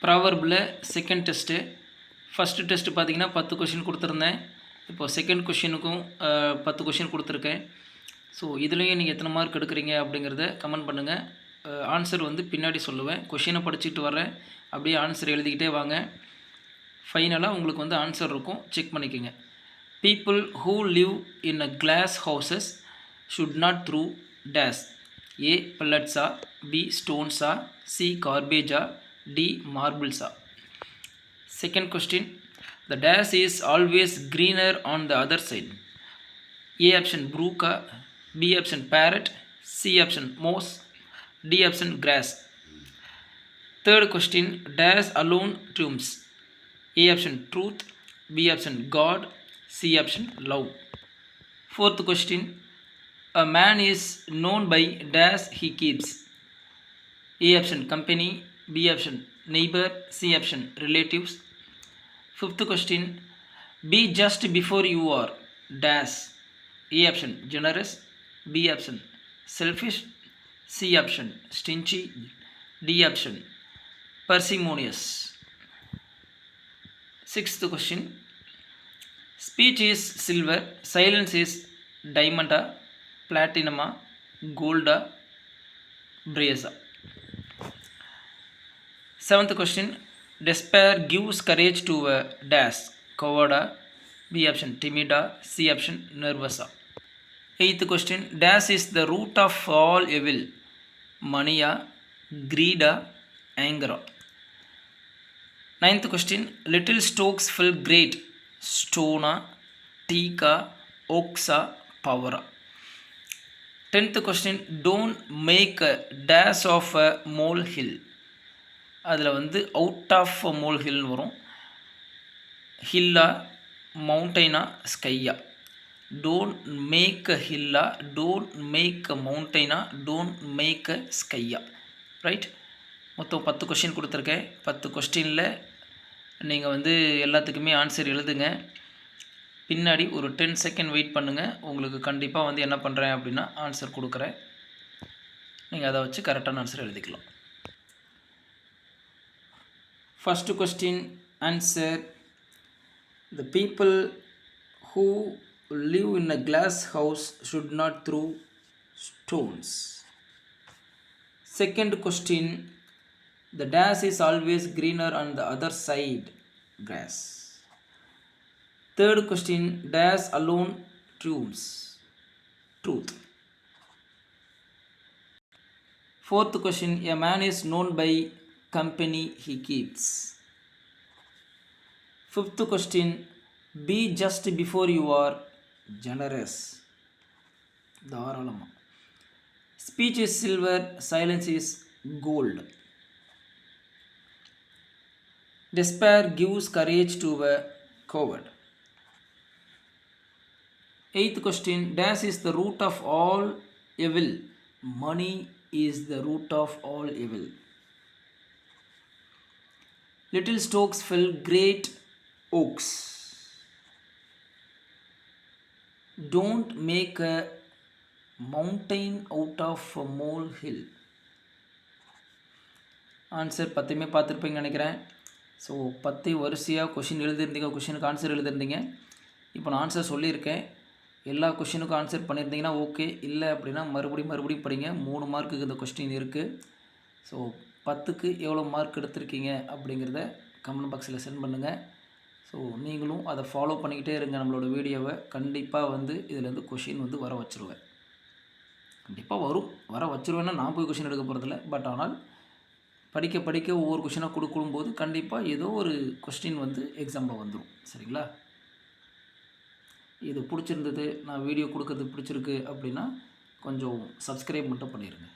ப்ராவர்பில் second test. First test பார்த்தீங்கன்னா 10 question கொடுத்துருந்தேன். இப்போது செகண்ட் கொஷினுக்கும் 10 கொஷின் கொடுத்துருக்கேன். ஸோ இதுலேயும் நீங்கள் எத்தனை மார்க் எடுக்கிறீங்க அப்படிங்கிறத கமெண்ட் பண்ணுங்கள். ஆன்சர் வந்து பின்னாடி சொல்லுவேன். கொஷினை படிச்சுட்டு வரேன், அப்படியே ஆன்சர் எழுதிக்கிட்டே வாங்க. ஃபைனலாக உங்களுக்கு வந்து ஆன்சர் இருக்கும், செக் பண்ணிக்கோங்க. People who live in a glass houses should not throw days. A pelletsா, பி ஸ்டோன்ஸா, சி கார்பேஜா, டி மார்பிள்ஸா. Second question, the dash is always greener on the other side. A option brook, B option parrot, C option mouse, D option grass. Third question, dash alone triumphs. A option truth, B option God, C option love. Fourth question, a man is known by dash he keeps. A option company, B option neighbor, C option relatives. Fifth question, be just before you are dash. A option generous, B option selfish, C option stingy, D option parsimonious. Sixth question, speech is silver, silence is diamond, platinum, gold, brass. Seventh question, despair gives courage to a dash. Coward, B option timid, C option nervous. Eighth question, dash is the root of all evil. Money, greed, anger. Ninth question, little strokes fill great. Stone, teak, oaks, power. Tenth question, don't make a dash of a molehill. அதில் வந்து out of mole ஹில்னு வரும். ஹில்லா, மவுண்டைனா, ஸ்கையா. Don't make a ஹில்லா, don't make a மவுண்டைனா, don't make a ஸ்கையா. ரைட். மொத்தம் 10 கொஸ்டின் கொடுத்துருக்கேன். 10 கொஸ்டினில் நீங்கள் வந்து எல்லாத்துக்குமே ஆன்சர் எழுதுங்க. பின்னாடி ஒரு 10 செகண்ட் வெயிட் பண்ணுங்கள். உங்களுக்கு கண்டிப்பாக வந்து என்ன பண்ணுறேன் அப்படின்னா ஆன்சர் கொடுக்குறேன். நீங்கள் அதை வச்சு கரெக்டான ஆன்சர் எழுதிக்கலாம். First question answer, the people who live in a glass house should not throw stones. Second question, the dash is always greener on the other side grass. Third question, dash alone triumphs. Truth. Fourth question, a man is known by company he keeps. Fifth question, be just before you are generous. தாராளமா. Speech is silver, silence is gold. Despair gives courage to a coward. Eighth question, dash is the root of all evil. Money is the root of all evil. Little strokes fell great oaks. Don't make a mountain out of a molehill. Answer 10மே பார்த்துருப்பீங்கன்னு நினைக்கிறேன். So 10 வரிசையாக question எழுதிருந்தீங்க, கொஷினுக்கு answer எழுதிருந்தீங்க. இப்போ நான் answer சொல்லியிருக்கேன். எல்லா கொஷினுக்கும் answer பண்ணியிருந்தீங்கன்னா ஓகே. இல்லை அப்படின்னா மறுபடியும் படிங்க. 3 மார்க்குக்கு இந்த கொஸ்டின் இருக்குது. ஸோ 10க்கு எவ்வளோ மார்க் எடுத்திருக்கீங்க அப்படிங்கிறத கமெண்ட் பாக்ஸில் சென்ட் பண்ணுங்கள். ஸோ நீங்களும் அதை ஃபாலோ பண்ணிக்கிட்டே இருங்க. நம்மளோட வீடியோவை கண்டிப்பாக வந்து இதிலேருந்து கொஷின் வந்து வர வச்சுருவேன். கண்டிப்பாக வர வச்சுருவேன்னா நான் போய் கொஷின் எடுக்க போகிறதில்ல. பட் ஆனால் படிக்க ஒவ்வொரு கொஷினாக கொடுக்கும்போது கண்டிப்பாக ஏதோ ஒரு கொஸ்டின் வந்து எக்ஸாமில் வந்துடும். சரிங்களா? இது பிடிச்சிருந்தது, நான் வீடியோ கொடுக்கறது பிடிச்சிருக்கு அப்படின்னா கொஞ்சம் சப்ஸ்கிரைப் மட்டும் பண்ணிடுங்க.